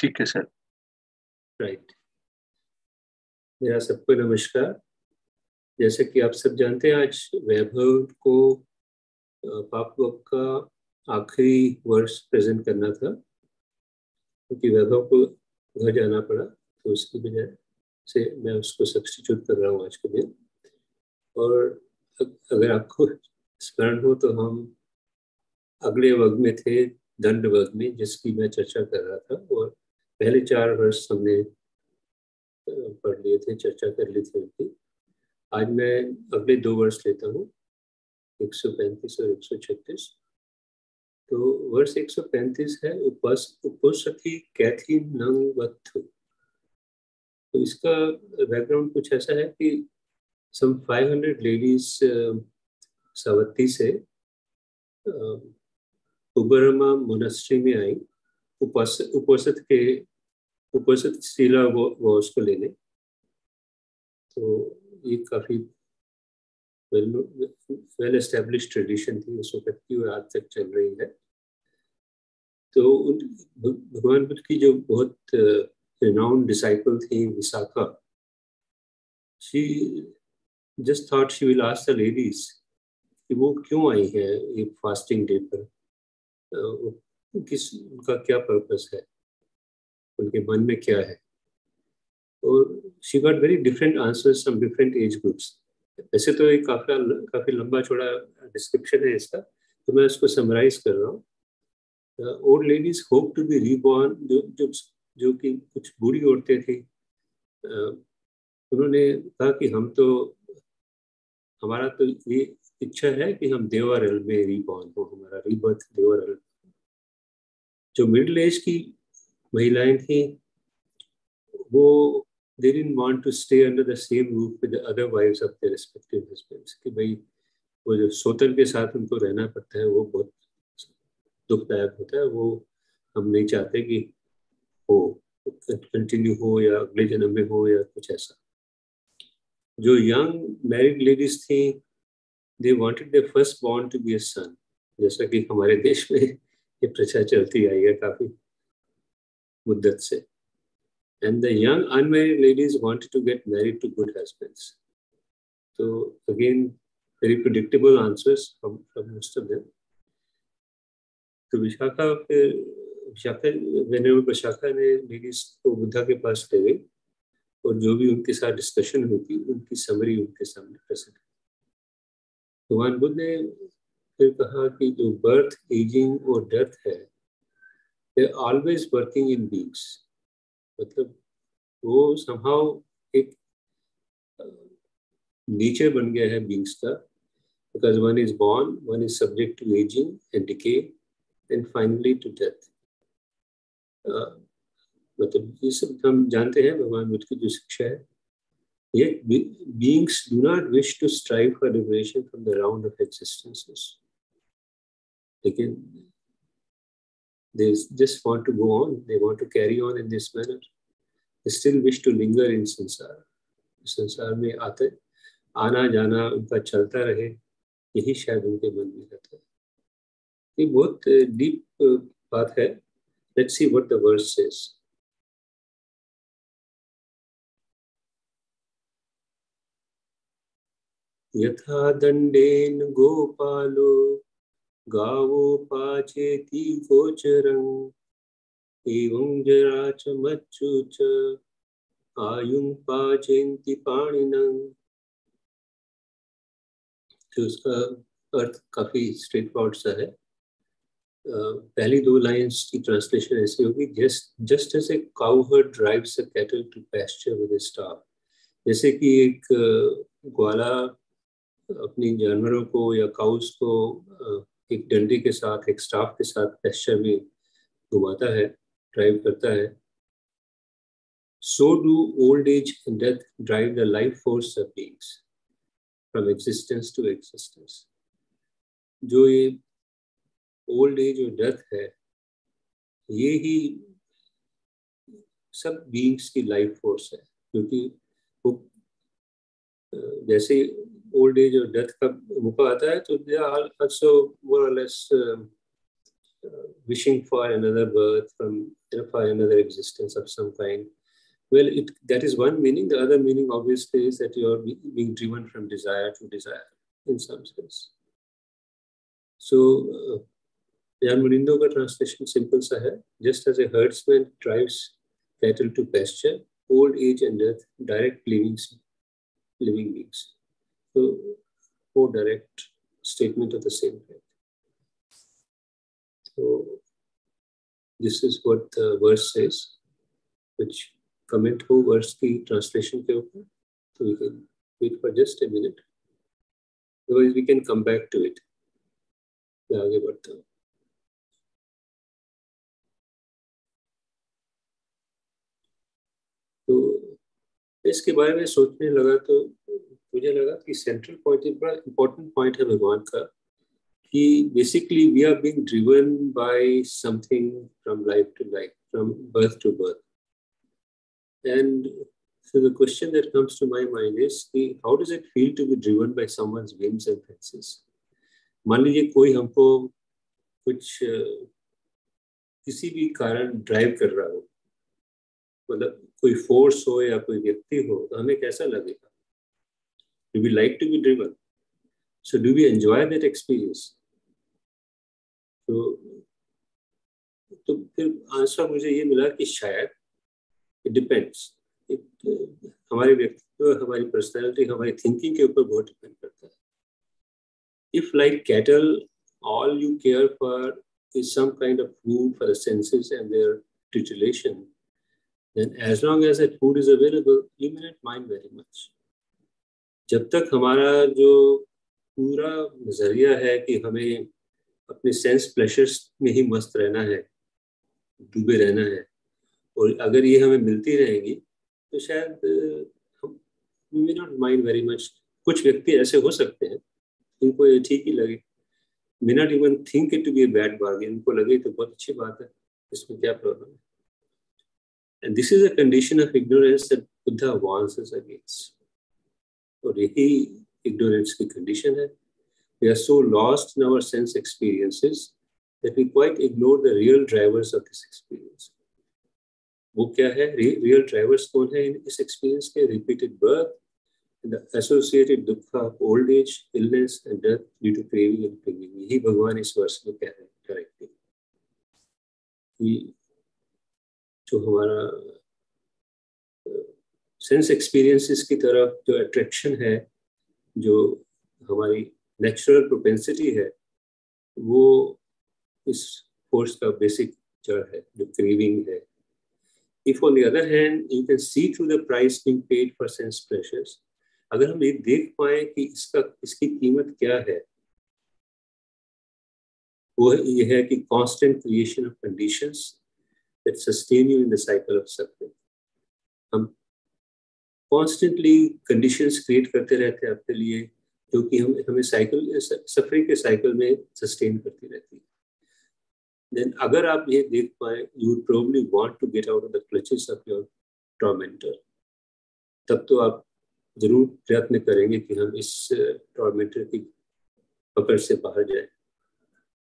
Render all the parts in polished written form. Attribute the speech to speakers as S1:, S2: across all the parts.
S1: ठीक है sir.
S2: Right. मेरा सबको नमस्कार। जैसे कि आप सब जानते हैं, आज वैभव को पापवर्क का आखिरी वर्ष प्रेजेंट करना था, क्योंकि वैभव को घर जाना पड़ा, तो उसकी वजह से मैं उसको सब्स्टिट्यूट कर रहा हूँ आज के दिन। और अगर आपको स्मरण हो तो हम अगले वर्ग में थे, दंड वर्ग में, जिसकी मैं चर्चा कर रहा था। और पहले 4 वर्ष हमने पढ़ लिए थे, चर्चा कर ली थी उनकी। आज मैं अगले 2 वर्ष लेता हूँ, 135 और 136। तो वर्ष 135 है उपोसखी कैथी नंग वत्थु। तो इसका बैकग्राउंड कुछ ऐसा है कि सम 500 लेडीज सावत्ती से उबरमा मोनास्ट्री में आई उपोषित शीला वो उसको लेने। तो ये काफी वेल एस्टेब्लिश्ड ट्रेडिशन थी उस वक्त की, और आज तक चल रही है। तो भगवान बुद्ध की जो बहुत renowned disciple थी Vishakha, she just thought she will ask the ladies कि वो क्यों आई है ये फास्टिंग डे पर, उनका क्या पर्पस है, उनके मन में क्या है। और she got very different answers from different age groups। वैसे तो एक काफी लंबा चौड़ा डिस्क्रिप्शन है इसका, तो मैं उसको समराइज कर रहा हूँ। Old ladies hope to be reborn, जो कि कुछ बूढ़ी औरतें थी, उन्होंने कहा कि हमारा तो ये इच्छा है कि हम देवरल में रीबॉर्न हो, हमारा रीबर्थ देवरल। जो मिडिल एज की महिलाएं थी, वो they didn't want to stay under the same roof with the other wives of their respective husbands। कि भाई वो जो सोतन के साथ उनको रहना पड़ता है वो बहुत दुखदायक होता है, वो हम नहीं चाहते कि हो कंटिन्यू हो या अगले जन्म में हो या कुछ ऐसा। जो यंग मैरिड लेडीज थी, they wanted their first born to be a son, जैसा कि हमारे देश में ये प्रथा चलती आई है काफी मुद्दत से। And the young unmarried ladies wanted to get married to good husbands। So again, very predictable answers from most of them। तो विशाखा ने लेडीज को बुद्धा के पास ले गई, और जो भी उनके साथ डिस्कशन हुई थी उनकी समरी उनके सामने प्रेजेंट। भगवान बुद्ध ने फिर कहा कि जो बर्थ, एजिंग और डेथ है, they are always working in beings. मतलब वो समहाउ एक नेचर बन गया है बीइंग्स का, because one is born, one is subject to ageing and decay and finally to death. मतलब ये सब हम जानते हैं भगवान बुद्ध की जो शिक्षा है। Yet beings do not wish to strive for liberation from the round of existences। लेकिन they just want to go on, they want to carry on in this manner। They still wish to linger in संसार। संसार में आना जाना उनका चलता रहे, यही शायद उनके मन में रहता है। ये बहुत डीप बात है। Let's see what the verse says। यथा दंडेन गोपालो गावो पाचेति गोचरं, एवं जरा च मच्चु च आयुं पाचेन्ति पाणिनं। तो उसका अर्थ काफी स्ट्रेट फॉरवर्ड सा है। पहली 2 लाइन्स की ट्रांसलेशन ऐसी होगी, just as a cowherd drives a cattle to pasture with a staff. जैसे कि एक ग्वाला अपनी जानवरों को या काउस को एक डंडे के साथ, एक स्टाफ के साथ पैस्चर में घुमाता है, ड्राइव करता है। So do old age and death drive the life force of beings from existence to existence। जो ये ओल्ड एज और डेथ है, ये ही सब बीइंग्स की लाइफ फोर्स है। क्योंकि वो जैसे ओल्ड एज और डेथ का मौका आता है, तो दे आर आल्सो मोर और less wishing for another birth from for another existence of some kind. Well, that is one meaning. The other meaning obviously is that you are being driven from desire to desire in some sense. So Jan Murindo का translation simple सा है. Just as a herdsman drives cattle to pasture, old age and death direct living beings. So, four direct statement of the same kind. So, this is what the verse says, which comment हो verse की translation के ऊपर. So we can wait for just a minute. Otherwise, we can come back to it. मैं आगे बढ़ता हूँ. तो इसके बारे में सोचने लगा तो मुझे लगा कि सेंट्रल पॉइंट एक बड़ा इम्पोर्टेंट पॉइंट है भगवान का कि basically we are being driven by something from life to life, from birth to birth. And so the question that comes to my mind is how does it feel to be driven by someone's whims and fancies? मान लीजिए कोई हमको कुछ किसी भी कारण drive कर रहा हो, मतलब कोई फोर्स हो या कोई व्यक्ति हो, तो हमें कैसा लगेगा? Do we like to be driven? So do we enjoy that experience? तो फिर आंसर मुझे ये मिला कि शायद it depends. हमारे व्यक्तित्व, हमारी पर्सनैलिटी, हमारी थिंकिंग के ऊपर बहुत डिपेंड करता है. If like cattle, all you care for is some kind of food for the senses and their titillation, then as long as that food is available, you may not mind very much. जब तक हमारा जो पूरा नजरिया है कि हमें अपने सेंस प्लेजर्स में ही मस्त रहना है, डूबे रहना है, और अगर ये हमें मिलती रहेंगी तो शायद we may not mind very much. कुछ व्यक्ति ऐसे हो सकते हैं इनको ये ठीक ही लगे, may not even think it to be a bad bargain, इनको लगे तो बहुत अच्छी बात है, इसमें क्या प्रॉब्लम है. And this is a condition of ignorance that Buddha warns us against. और यही ignorance की condition है. We are so lost in our sense experiences that we quite ignore the real drivers of this experience. वो क्या है? Real drivers कौन है इस experience के? Repeated birth and the associated dukkha of old age, illness and death due to craving and clinging. यही भगवान इस वर्ष में कह रहे हैं डायरेक्टली कि जो हमारा सेंस एक्सपीरियंसेस की तरफ जो अट्रैक्शन है, जो हमारी नेचुरल प्रोपेंसिटी है, वो इस फोर्स का बेसिक जड़ है, जो क्रेविंग है. If on the other hand you can see through the price being paid for sense pleasures, अगर हम ये देख पाए कि इसकी कीमत क्या है, वो ये है कि constant creation of conditions that sustain you in the cycle of suffering. हम constantly conditions create करते रहते हैं आपके लिए, जो कि हमें सफरिंग के साइकिल में सस्टेन करती रहती है. Then अगर आप ये देख पाए, you would probably want to get out of the clutches of your tormentor. तब तो आप जरूर प्रयत्न करेंगे कि हम इस tormentor की पकड़ से बाहर जाएं.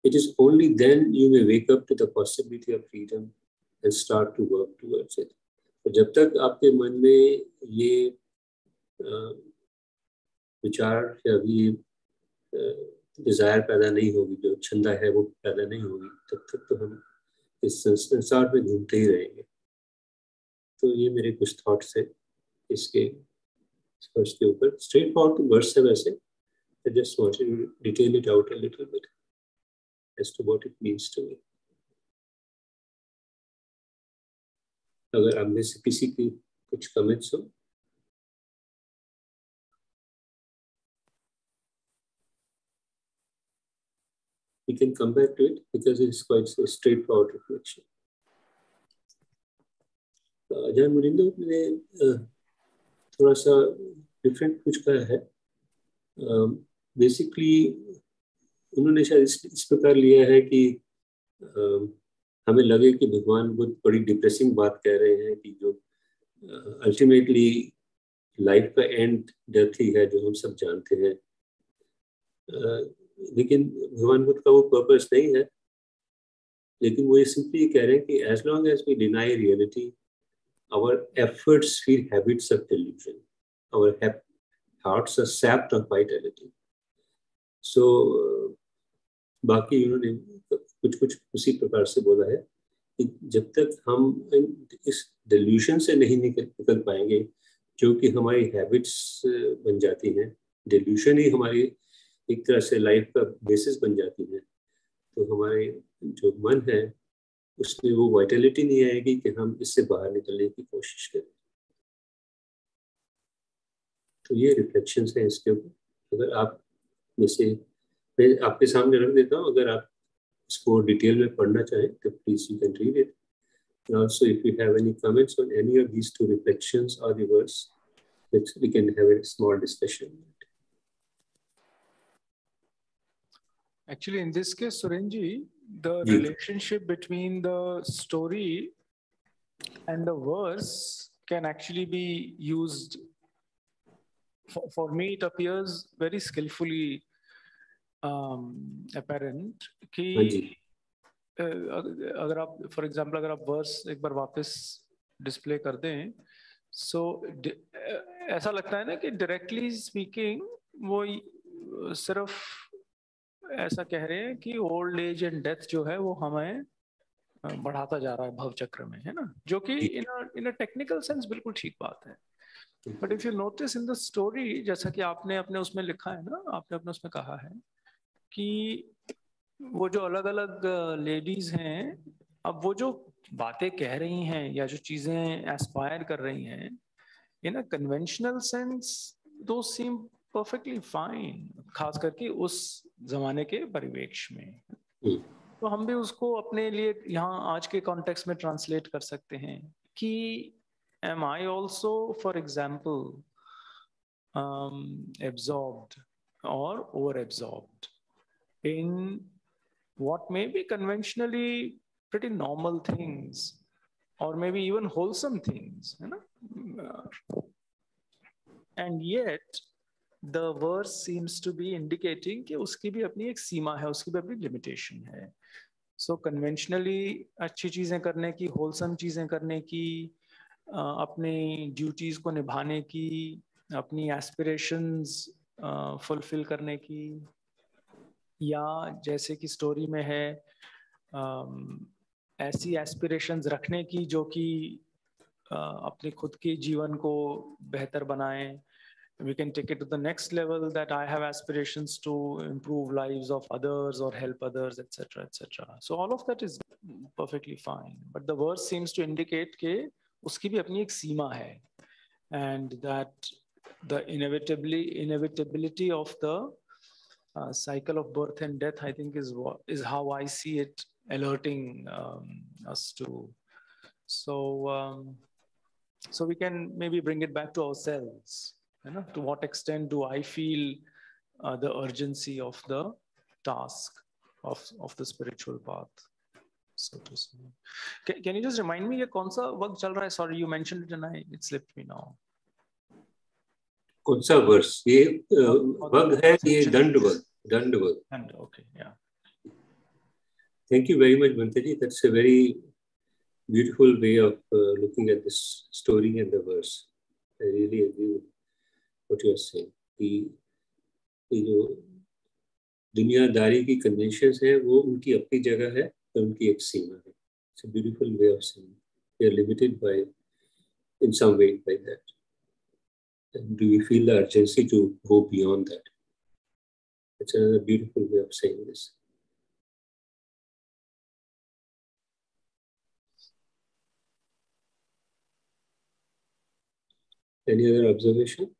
S2: It is only then you may wake up to the possibility of freedom and start to work towards it. तो जब तक आपके मन में ये विचार या ये डिजायर पैदा नहीं होगी, जो छंदा है वो पैदा नहीं होगी, तब तक तो हम इस संसार में घूमते ही रहेंगे. तो ये मेरे कुछ थॉट्स है इसके वर्स के ऊपर. स्ट्रेट फॉरवर्ड वर्स है वैसे. I just wanted to detail it out a little bit as to what it means to me. अगर आप में से किसी की कुछ कमेंट्स हो. We can come back to it because it is quite a straightforward reflection. Ajay मुरिंदो ने थोड़ा सा डिफरेंट कुछ कहा है. बेसिकली उन्होंने शायद इस प्रकार लिया है कि हमें लगे कि भगवान बुद्ध बड़ी डिप्रेसिंग बात कह रहे हैं कि जो अल्टीमेटली लाइफ का एंड डेथ ही है, जो हम सब जानते हैं. लेकिन भगवान बुद्ध का वो पर्पस नहीं है. लेकिन वो ये सिंपली कह रहे हैं कि as long as we deny reality, our efforts feel habits of delusion, our hearts are sapped of vitality. So बाकी उन्होंने कुछ कुछ उसी प्रकार से बोला है कि जब तक हम इस डिल्यूशन से नहीं निकल पाएंगे, जो कि हमारी हैबिट्स बन जाती हैं, डिल्यूशन ही हमारी एक तरह से लाइफ का बेसिस बन जाती है, तो हमारे जो मन है उसमें वो वाइटलिटी नहीं आएगी कि हम इससे बाहर निकलने की कोशिश करें। तो ये रिफ्लेक्शंस हैं इसके ऊपर। अगर आप में से, मैं आपके सामने रख देता हूँ, अगर आप इसको डिटेल में पढ़ना चाहें तो please you can read it. And also, if you have any comments on any of these two reflections or the verse, we can have a small discussion.
S1: Actually, in this case, Surenji, the relationship between the story and the verse can actually be used. For me, it appears very skillfully apparent कि अगर आप for example अगर आप verse एक बार वापस display कर दें, सो ऐसा लगता है ना कि डायरेक्टली स्पीकिंग वो सिर्फ ऐसा कह रहे हैं कि ओल्ड एज एंड डेथ जो है वो हमें बढ़ाता जा रहा है भव चक्र में, है ना, जो कि इन अ टेक्निकल सेंस बिल्कुल ठीक बात है। But if you notice in the story, जैसा कि आपने अपने उसमें लिखा है ना, आपने अपने उसमें कहा है कि वो जो अलग अलग लेडीज हैं, अब वो जो बातें कह रही हैं या जो चीजें एस्पायर कर रही हैं, इन अ कन्वेंशनल सेंस दो सीम परफेक्टली फाइन, खास करके उस जमाने के परिवेश में। तो हम भी उसको अपने लिए यहाँ आज के कॉन्टेक्स्ट में ट्रांसलेट कर सकते हैं कि am I also, for example, absorbed or over-absorbed in what may be conventionally pretty normal things, or maybe even wholesome things, you know? And yet the verse seems to be indicating कि उसकी भी अपनी एक सीमा है, उसकी भी अपनी limitation है। So conventionally अच्छी चीजें करने की, wholesome चीजें करने की, अपनी ड्यूटीज को निभाने की, अपनी एस्पिरेशंस फुलफिल करने की, या जैसे कि स्टोरी में है ऐसी एस्पिरेशंस रखने की जो कि अपने खुद के जीवन को बेहतर बनाएं। We can take it to the next level, that I have aspirations to improve lives of others or help others, etc., etc. So all of that is perfectly fine, but the verse seems to indicate कि उसकी भी अपनी एक सीमा है, and that the inevitability of the cycle of birth and death, I think, is how I see it alerting us to. So so we can maybe bring it back to ourselves. You know, to what extent do I feel the urgency of the task of the spiritual path, so to say. Can you just remind me, ये कौन सा वक्त चल रहा है? Sorry, you mentioned it and it slipped me now.
S2: कौन सा वर्ष? ये वक्त है, ये दंडवत।
S1: Okay, yeah.
S2: Thank you very much, Bhantaji. That's a very beautiful way of looking at this story and the verse. I really agree with what you are saying. कि जो दुनियादारी की कन्वेंशंस है वो उनकी अपनी जगह है और उनकी एक सीमा है. It's a beautiful way of saying we are limited by, in some way, by that. And do we feel the urgency to go beyond that? It's another beautiful way of saying this. Any other observation?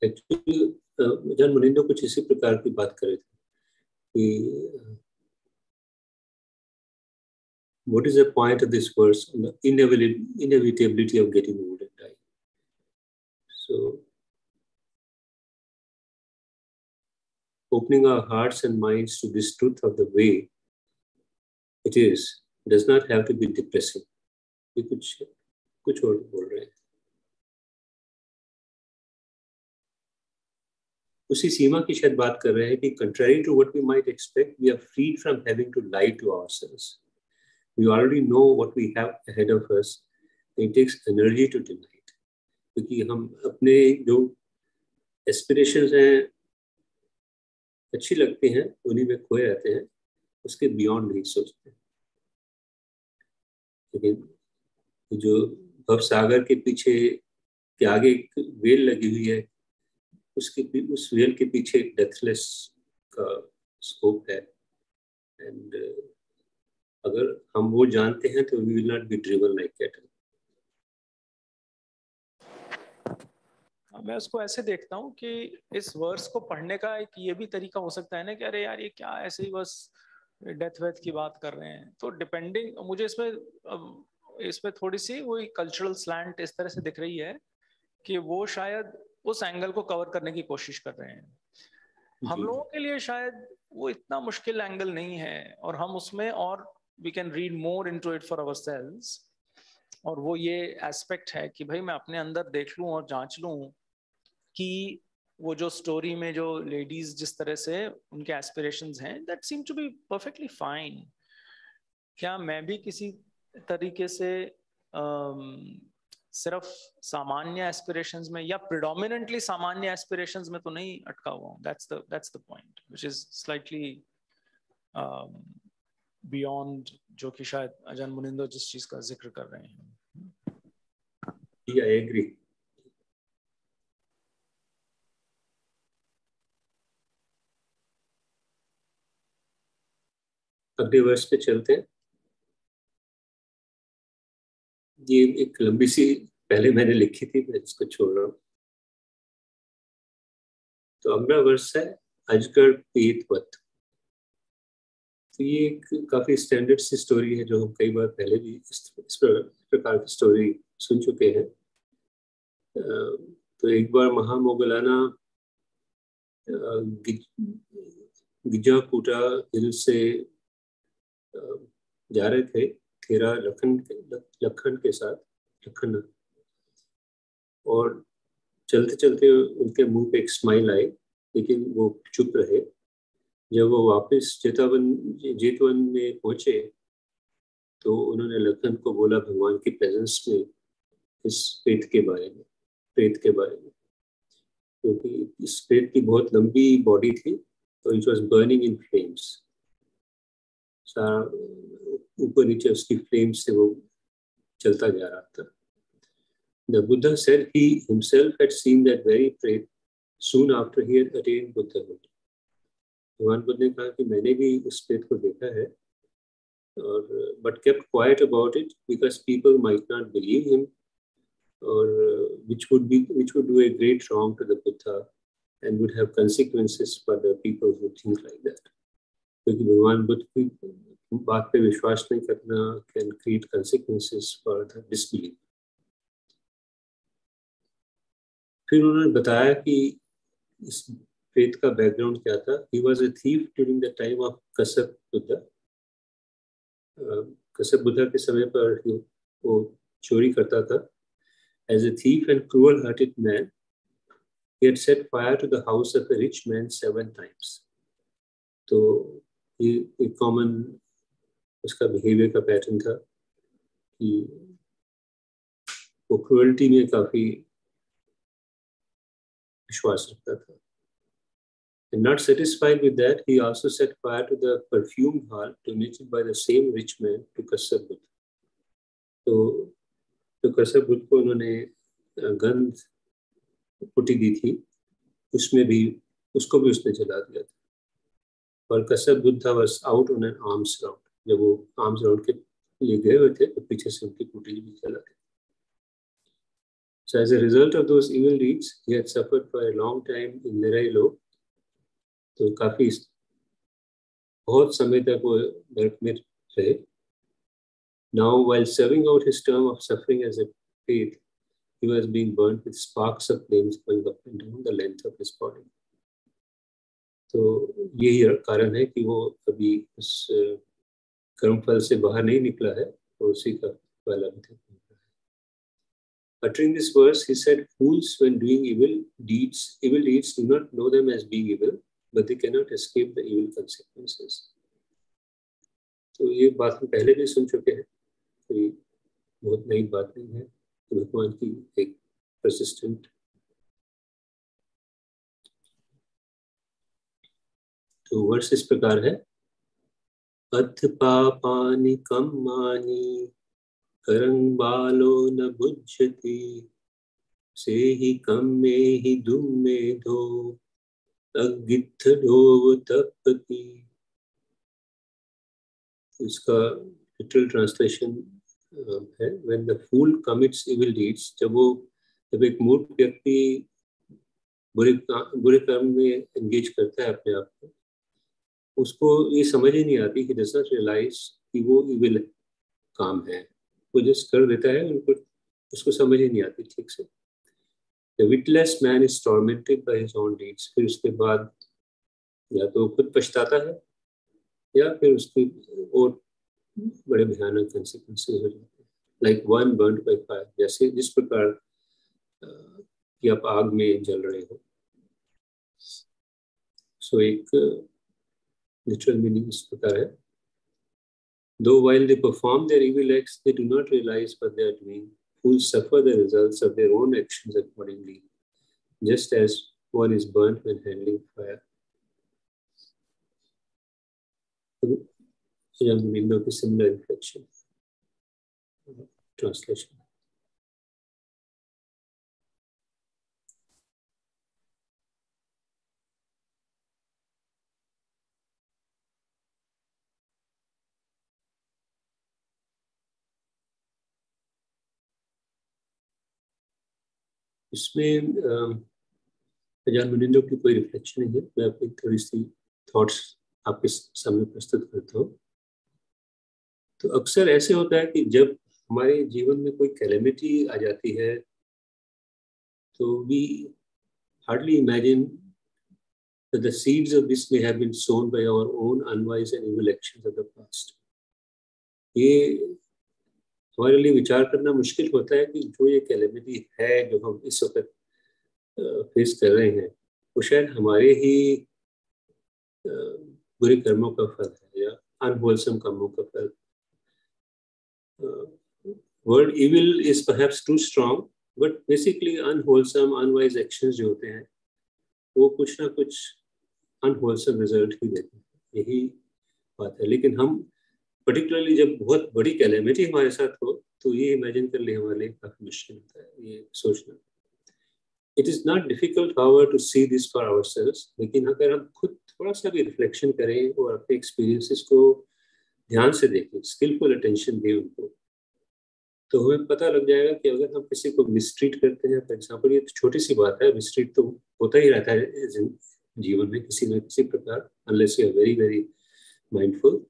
S2: Actually जन मुनिंदो कुछ इसी प्रकार की बात कर रहे थे कि what is the point of this verse on the inevitability of getting old and dying. So opening our hearts and minds to this truth of the way it is does not have to be depressing. ये कुछ और बोल रहे हैं. उसी सीमा की शायद बात कर रहे हैं कि contrary to what we might expect, we are freed from having to lie to ourselves. We already know what we have ahead of us. It takes energy to deny it. क्योंकि हम अपने जो एस्पिरेशंस हैं अच्छी लगती हैं, उन्हीं में खोए रहते हैं, उसके बियॉन्ड नहीं सोचते। लेकिन जो भव सागर के पीछे के आगे एक वेल लगी हुई है, उस वेल के पीछे एक डेथलेस का स्कोप है। एंड अगर हम वो जानते हैं तो we will not be driven like that.
S1: मैं उसको ऐसे देखता हूँ कि इस वर्स को पढ़ने का एक ये भी तरीका हो सकता है ना कि अरे यार ये क्या ऐसे ही बस डेथ वेथ की बात कर रहे हैं। तो डिपेंडिंग मुझे इसमें थोड़ी सी वही कल्चरल स्लैंट इस तरह से दिख रही है कि वो शायद उस एंगल को कवर करने की कोशिश कर रहे हैं। हम लोगों के लिए शायद वो इतना मुश्किल एंगल नहीं है, और हम उसमें और we can read more into it for ourselves. और वो ये एस्पेक्ट है कि भाई मैं अपने अंदर देख लूं और जांच लूं कि वो जो स्टोरी में जो लेडीज जिस तरह से उनके एस्पिरेशंस हैं, that seem to be perfectly fine. क्या मैं भी किसी तरीके से सिर्फ सामान्य एस्पिरेशंस में या प्रिडोमिनेंटली सामान्य एस्पिरेशंस में तो नहीं अटका हुआ हूँ? That's the point which is slightly beyond जो कि शायद अजन मुनिंदो जिस चीज का जिक्र कर रहे हैं।
S2: Yeah, I agree. अगले वर्ष पे चलते हैं। ये एक लंबी सी पहले मैंने लिखी थी, मैं इसको छोड़ रहा हूँ। तो अगला वर्ष है अजगर पेतवत। तो ये एक काफी स्टैंडर्ड सी स्टोरी है जो हम कई बार पहले भी इस प्रकार की स्टोरी सुन चुके हैं। तो एक बार महामोगलाना गिजाकूटा हिल से जा रहे थे थेरा लखन के साथ, लखन, और चलते चलते उनके मुंह पे एक स्माइल आई, लेकिन वो चुप रहे। जब वो वापस जेतवन में पहुंचे तो उन्होंने लखन को बोला भगवान की प्रेजेंस में इस प्रेत के बारे में, क्योंकि इस प्रेत की बहुत लंबी बॉडी थी और it was burning in flames. सारा ऊपर नीचे उसकी फ्लेम से वो चलता जा रहा था। The Buddha said he himself had seen that very trait soon after he had attained Buddhahood. भगवान बुद्ध ने कहा कि मैंने भी उस प्रेत को देखा है, और but kept quiet about it because people might not believe him, or which would do a great wrong to the Buddha and would have consequences for the people who think like that. क्योंकि भगवान बुद्ध की बात पे विश्वास नहीं करना can create consequences for the disbelief. फिर उन्होंने बताया कि इस प्रेत का बैकग्राउंड क्या था। He was a thief during the time of कसप Buddha. कसप Buddha के समय पर वो चोरी करता था। As a thief and cruel-hearted man, he had set fire to the house of a rich man 7 times. तो ये एक कॉमन उसका बिहेवियर का पैटर्न था कि वो क्रूअल्टी में काफी विश्वास रखता था। And not satisfied with that, he also set fire to the perfume hall donated by the same rich man to Kasab Buddha. तो कसब बुद्ध को उन्होंने गंध पुटी दी थी, उसको भी उसने जला दिया था। और कसब Buddha was out on an arms round। जब वो आर्म्स राउंड के लिए गए हुए थे तो पीछे से उनकी पुटी भी जला दी। So as a result of those evil deeds, he had suffered for a long time in Nirailo। तो काफी बहुत समय तक वो नरक में रहे। Now, while serving out his term of suffering as a faith, he was being burnt with sparks of flames going up and down the length of his body. तो यही कारण है कि वो अभी उस कर्मफल से बाहर नहीं निकला है और उसी का फल अभी तक मिल रहा है। uttering this verse, he said, "Fools, when doing evil deeds, do not know them as being evil, but they cannot escape the evil consequences." तो ये बात हम पहले भी सुन चुके हैं, कोई बहुत नई बात नहीं है। तो भगवान की एक persistent तो वर्स इस प्रकार है, अथ पापानि कम्मानि करं बालो न बुध्यति से ही कम्मे ही दुम्मेधो अगिद्धो तपति। इसका लिटरल ट्रांसलेशन है, when the fool commits evil deeds, जब एक मूर्ख व्यक्ति बुरे कर्म में एंगेज करता है अपने आप को, उसको ये समझ ही नहीं आती, he does not realize कि वो evil काम है, वो जस्ट कर देता है, उनको उसको समझ ही नहीं आती ठीक से। The witless man is tormented by his own deeds। फिर उसके बाद या तो खुद पछताता है या फिर उसकी और बड़े भयानक consequences हो जाते हैं। Like one burnt by fire, जैसे जिस प्रकार कि आप आग में जल रहे हो। So एक literal meaning इस प्रकार है, though while they perform their evil acts, they do not realize what they are doing. Fools suffer the results of their own actions accordingly, just as one is burnt when handling fire. Window की similar reflection translation. इसमें अजान मुनिंदो की कोई reflection नहीं है, मैं अपनी थोड़ी सी थॉट्स आपके सामने प्रस्तुत करता हूँ। तो अक्सर ऐसे होता है कि जब हमारे जीवन में कोई कैलेमिटी आ जाती है तो we hardly imagine that the seeds of this may have been sown by our own unwise and evil actions of the past। ये हमारे लिए विचार करना मुश्किल होता है कि जो ये कैलेमिटी है जो हम इस वक्त फेस कर रहे हैं, वो शायद हमारे ही बुरे कर्मों का फल है या अनहोलसम कर्मों का फल। Word evil is perhaps too strong, but basically unwholesome unwise actions जो होते हैं वो कुछ ना कुछ अनहोलसम रिजल्ट ही देते हैं, यही बात है। लेकिन हम पर्टिकुलरली जब बहुत बड़ी कैलेमिटी हमारे साथ हो तो ये इमेजिन कर ले हमारे लिए काफी मुश्किल होता है ये सोचना। It is not difficult however to see this for ourselves, लेकिन अगर हम खुद थोड़ा सा भी रिफ्लेक्शन करें और अपने एक्सपीरियंसेस को ध्यान से देखें, स्किलफुल अटेंशन दें उनको, तो हमें पता लग जाएगा कि अगर हम किसी को मिसट्रीट करते हैं, फॉर एग्जाम्पल, ये तो छोटी सी बात है, मिसट्रीट तो होता ही रहता है जीवन में किसी न किसी प्रकार, unless you are very very mindful.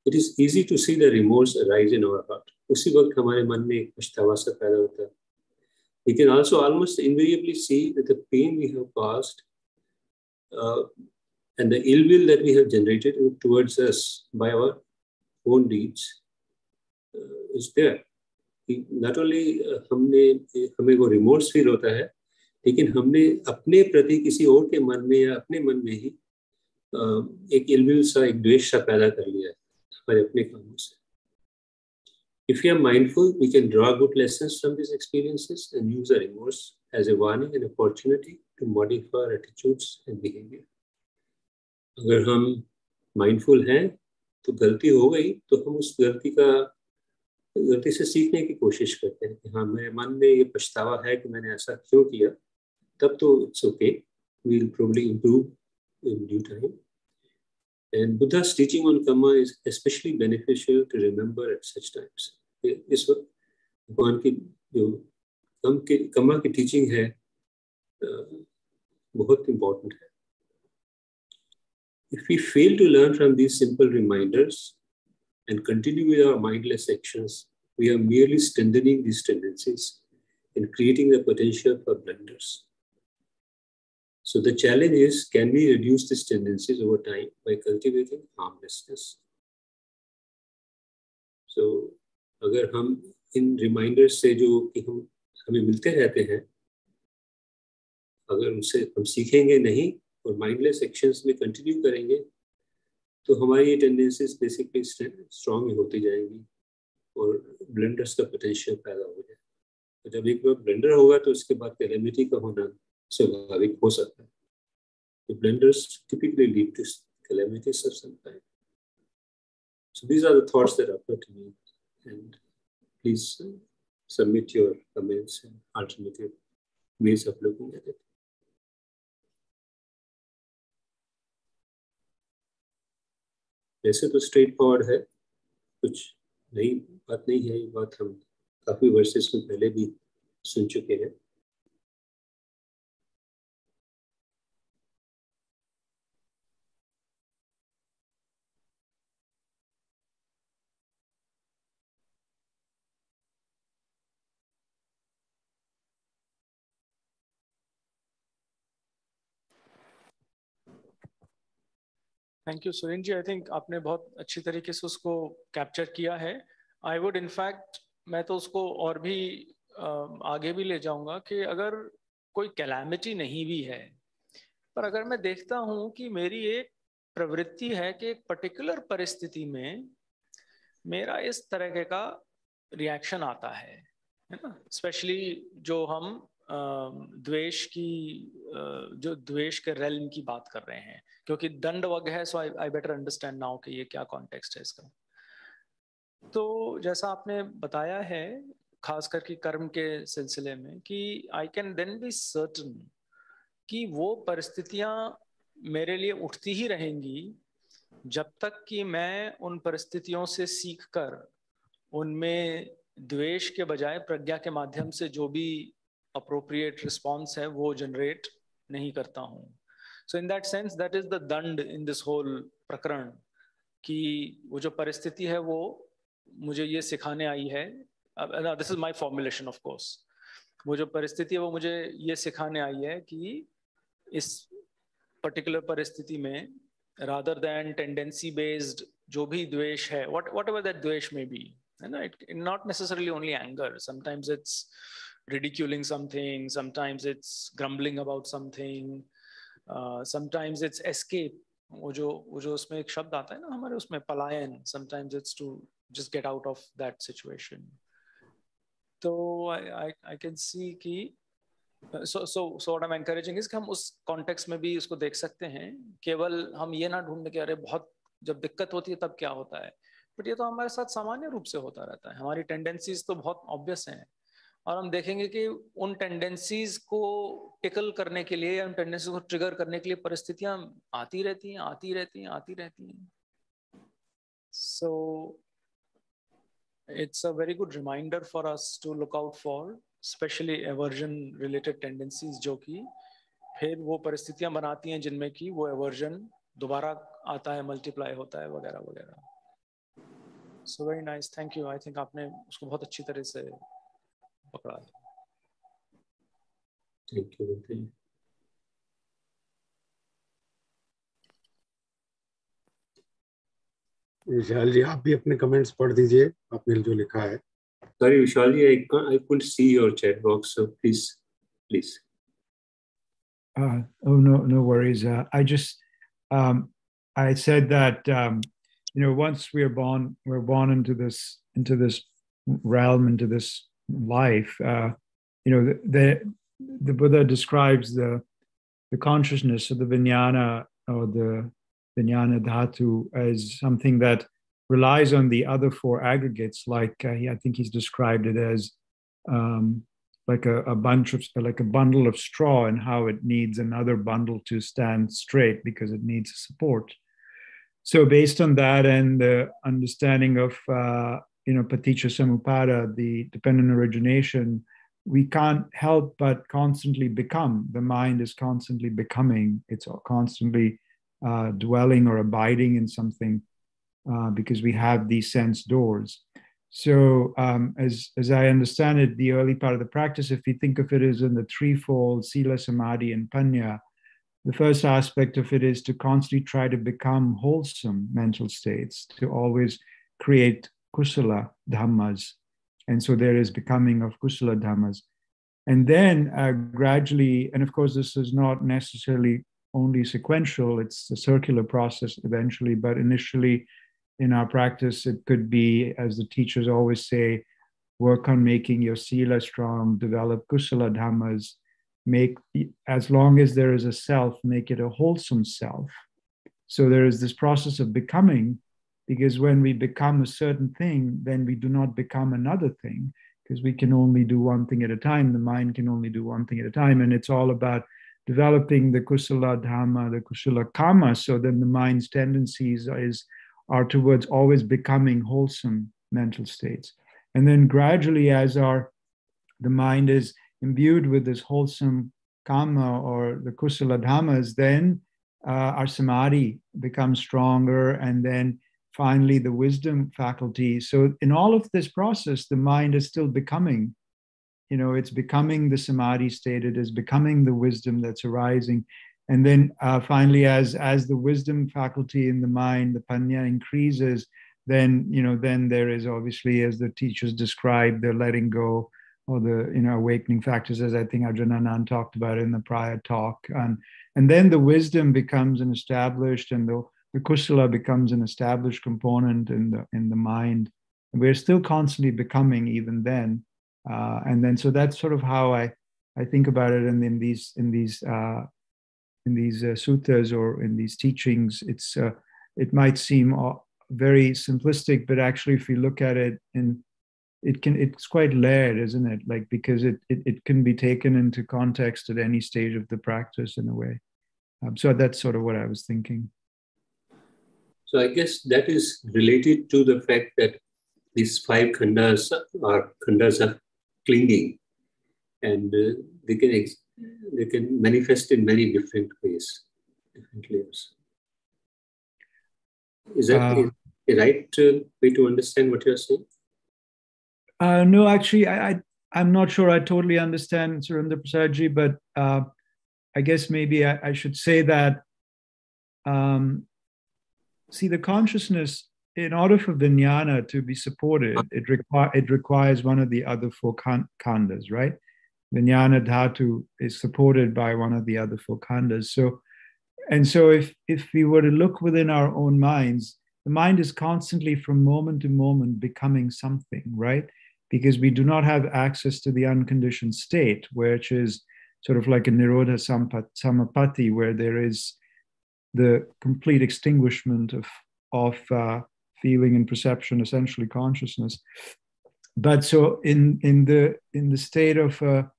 S2: It is easy to see the remorse arise in our heart. उसी वक्त हमारे मन में एक पछतावा सा पैदा होता है। We can also almost invariably see that the pain we have caused and the ill will that we have generated towards us by our own deeds is there. Not only हमें वो रिमोर्स फील होता है, लेकिन हमने अपने प्रति किसी और के मन में या अपने मन में ही एक इल विल सा, एक द्वेष सा पैदा कर लिया है हमारे अपने कामों से। If we are mindful, we can draw good lessons from these experiences and use the remorse as a warning and opportunity to modify our attitudes and behavior. अगर हम mindful हैं, तो गलती हो गई तो हम उस गलती से सीखने की कोशिश करते हैं कि हाँ, मेरे मन में ये पछतावा है कि मैंने ऐसा क्यों किया, तब तो it's okay, we'll probably improve in due time. And Buddha's teaching on karma is especially beneficial to remember at such times. इस वक्त भगवान की जो कर्मा की टीचिंग है बहुत इम्पोर्टेंट है। If we fail to learn from these simple reminders and continue with our mindless actions, we are merely strengthening these tendencies and creating the potential for blunders. So the challenge is, can we reduce these tendencies over time by cultivating harmlessness? So अगर हम इन reminders से जो कि हम हमें मिलते रहते हैं, अगर उनसे हम सीखेंगे नहीं और माइंडलेस एक्शंस में कंटिन्यू करेंगे तो हमारी ये टेंडेंसीज बेसिकली स्ट्रांग होती जाएंगी और ब्लेंडर्स का पोटेंशियल पैदा हो जाए। तो जब एक बार ब्लेंडर होगा तो उसके बाद कैलेमिटी का होना स्वाभाविक हो सकता है। तो blenders typically lead to calamities of some kind. So these are the thoughts that occur to me, and please submit your comments and alternative ways of looking at it. वैसे तो स्ट्रेट फॉरवर्ड है, कुछ नई बात नहीं है, ये बात हम काफी वर्सेस में पहले भी सुन चुके हैं।
S1: Thank you Surendra ji, I think आपने बहुत अच्छी तरीके से उसको कैप्चर किया है। आई वुड इनफैक्ट, मैं तो उसको और भी आगे भी ले जाऊंगा कि अगर कोई कैलामिटी नहीं भी है, पर अगर मैं देखता हूं कि मेरी एक प्रवृत्ति है कि एक पर्टिकुलर परिस्थिति में मेरा इस तरह का रिएक्शन आता है ना, स्पेशली जो हम द्वेष की जो द्वेष के रेल्म की बात कर रहे हैं, क्योंकि दंड वग है, सो आई बेटर अंडरस्टैंड नाउ कि ये क्या कॉन्टेक्स्ट है इसका। तो जैसा आपने बताया है खास करके कर्म के सिलसिले में, कि I can then be certain कि वो परिस्थितियां मेरे लिए उठती ही रहेंगी जब तक कि मैं उन परिस्थितियों से सीखकर उनमें द्वेष के बजाय प्रज्ञा के माध्यम से जो भी अप्रोप्रिएट रिस्पॉन्स है वो जनरेट नहीं करता हूं। So in that sense that is the dand in this whole प्रकरण, कि वो जो परिस्थिति है वो मुझे ये सिखाने आई है, this is my formulation of course, वो जो परिस्थिति है वो मुझे ये सिखाने आई है कि इस पर्टिकुलर परिस्थिति में रादर देन टेंडेंसी बेस्ड जो भी द्वेष है, whatever that द्वेष may be, it not necessarily only anger, sometimes it's ridiculing something, sometimes it's grumbling about something, sometimes it's escape, वो जो उसमें एक शब्द आता है ना हमारे उसमें, पलायन, sometimes it's to just get out of that situation. तो I can see कि so what I'm encouraging is कि हम उस कॉन्टेक्स्ट में भी उसको देख सकते हैं, केवल हम ये ना ढूंढने के अरे बहुत जब दिक्कत होती है तब क्या होता है, बट ये तो हमारे साथ सामान्य रूप से होता रहता है। हमारी टेंडेंसीज तो बहुत ऑब्वियस हैं, और हम देखेंगे कि उन टेंडेंसीज को टिकल करने के लिए या उन टेंडेंसीज को ट्रिगर करने के लिए परिस्थितियां आती रहती हैं। So it's a very good reminder for us to look out for, especially aversion related tendencies, जो कि फिर वो परिस्थितियां बनाती हैं जिनमें कि वो aversion दोबारा आता है, मल्टीप्लाई होता है, वगैरह वगैरह। So very nice, thank you. I think आपने उसको बहुत अच्छी तरह से पकड़ा है।
S2: Thank you.
S3: विशाल जी, आप भी अपने कमेंट्स पढ़ दीजिए, आपने जो लिखा है।
S2: Sorry, Vishal ji, I couldn't see your chat box, so please.
S4: Oh, no worries. I said that once we're born into this realm, into this life. The Buddha describes the consciousness of the vijnana, or the vijnana dhatu, as something that relies on the other four aggregates. Like I think he's described it as like a bundle of straw, and how it needs another bundle to stand straight because it needs support. So based on that and the understanding of paticca samuppada, the dependent origination, we can't help but constantly become. The mind is constantly becoming. It's constantly dwelling or abiding in something because we have these sense doors. So as I understand it, the early part of the practice, if you think of it as in the threefold sila, samadhi, and panya, the first aspect of it is to constantly try to become wholesome mental states, to always create kusala dhammas. And so there is becoming of kusala dhammas. And then gradually, and of course, this is not necessarily only sequential, it's a circular process eventually, but initially in our practice, it could be, as the teachers always say, work on making your sila strong, develop kusala dhammas, make, as long as there is a self, make it a wholesome self. So there is this process of becoming, because when we become a certain thing, then we do not become another thing, because we can only do one thing at a time. The mind can only do one thing at a time. And it's all about developing the kusala dhamma, the kusala kama. So then the mind's tendencies are towards always becoming wholesome mental states. And then gradually, as the mind is imbued with this wholesome kama or the kusala dhammas, then our samadhi becomes stronger, and then finally the wisdom faculty. So in all of this process, the mind is still becoming, it's becoming the samadhi state, it is becoming the wisdom that's arising. And then finally, as the wisdom faculty in the mind, the panya increases, then, then there is obviously, as the teachers described, the letting go or the, awakening factors, as I think Ajahn Anan talked about in the prior talk. And then the wisdom becomes an established, and the kusala becomes an established component in the mind. And we're still constantly becoming even then. And then, so that's sort of how I think about it. And in these suttas or in these teachings, it might seem very simplistic, but actually, if you look at it, it's quite layered, isn't it? Like, because it can be taken into context at any stage of the practice in a way. So that's sort of what I was thinking.
S2: So I guess that is related to the fact that these 5 khandas are clinging, and they can manifest in many different ways, different layers. Is that a right way to understand what you're saying?
S4: No, actually, I'm not sure I totally understand, Surinder Prasadji, but I guess maybe I should say that, see, the consciousness, in order for vijnana to be supported, it requires one of the other 4 khandas, right? Vijnana dhatu is supported by one of the other 4 khandas. So if we were to look within our own minds, the mind is constantly from moment to moment becoming something, right? Because we do not have access to the unconditioned state, which is sort of like a nirodha samapatti, where there is the complete extinguishment of feeling and perception, essentially consciousness. But so in the state of an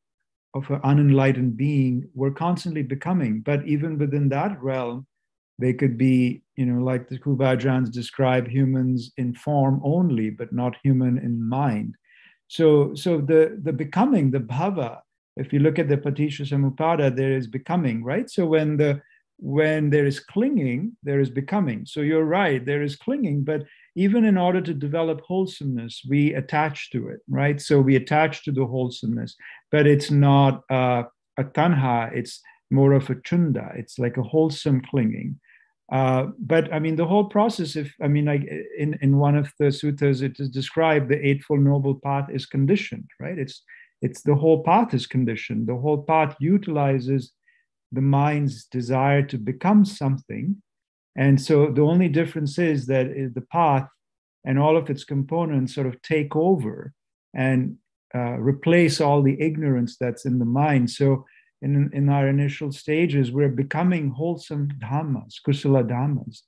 S4: unenlightened being, we're constantly becoming. But even within that realm, they could be, like the Kubajans describe, humans in form only, but not human in mind. So the becoming, the bhava, if you look at the paticca samuppada, there is becoming, right? So when there is clinging, there is becoming. So you're right, there is clinging, but even in order to develop wholesomeness, we attach to it, right? So we attach to the wholesomeness, but it's not a tanha, it's more of a chunda. It's like a wholesome clinging. But I mean, the whole process, like in one of the suttas, it is described, the Eightfold Noble Path is conditioned, right? It's the whole path is conditioned. The whole path utilizes the mind's desire to become something. And so the only difference is that the path and all of its components sort of take over and replace all the ignorance that's in the mind. So in our initial stages, we're becoming wholesome dhammas, kusala dhammas.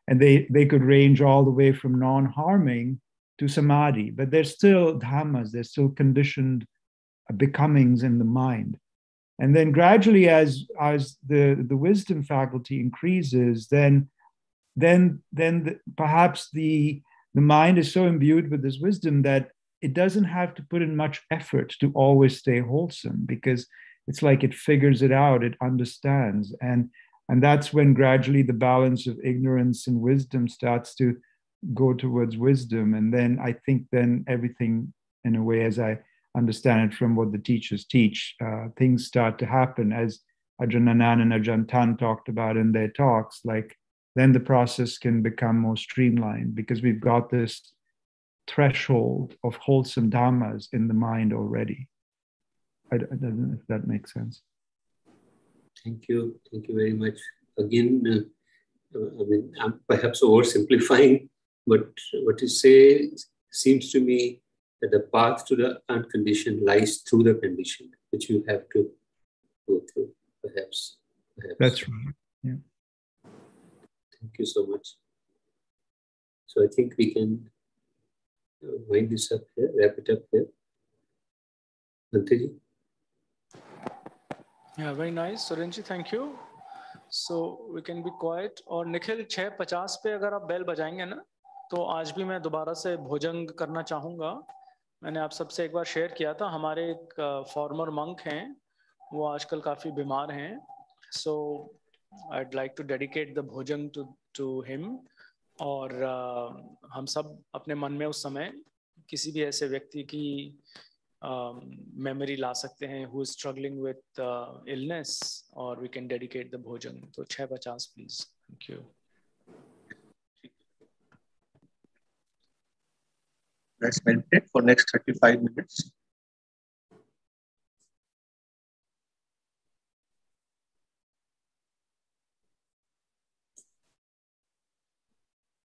S4: And they could range all the way from non-harming to samadhi, but they're still dhammas, they're still conditioned becomings in the mind. And then gradually, as the wisdom faculty increases, then perhaps the mind is so imbued with this wisdom that it doesn't have to put in much effort to always stay wholesome, because it's like it figures it out, it understands. And that's when gradually the balance of ignorance and wisdom starts to go towards wisdom. And then I think then everything, in a way, as I understand it from what the teachers teach, things start to happen, as Ajahn Anan and Ajahn Tan talked about in their talks. Like, then the process can become more streamlined, because we've got this threshold of wholesome dhammas in the mind already. I don't know if that makes sense.
S2: Thank you very much. Again, I mean, I'm perhaps oversimplifying, but what you say seems to me that the path to the unconditioned lies through the condition, which you have to go through, perhaps.
S4: That's right. Yeah.
S2: Thank you so much. So I think we can wind this up here, wrap it up here. Antaji?
S1: Yeah, very nice. Surenji, thank you. So we can be quiet. और निखिल 6:50 पे अगर आप bell बजाएंगे ना, तो आज भी मैं दोबारा से भोजंग करना चाहूँगा. मैंने आप सबसे एक बार शेयर किया था, हमारे एक फॉर्मर मंक हैं, वो आजकल काफ़ी बीमार हैं. So I'd like to dedicate the भोजंग to him. और हम सब अपने मन में उस समय किसी भी ऐसे व्यक्ति की memory ला सकते हैं who is struggling with illness, or we can dedicate the bhojan. तो 6:50 please. Thank you.
S5: Let's meditate for next 35 minutes.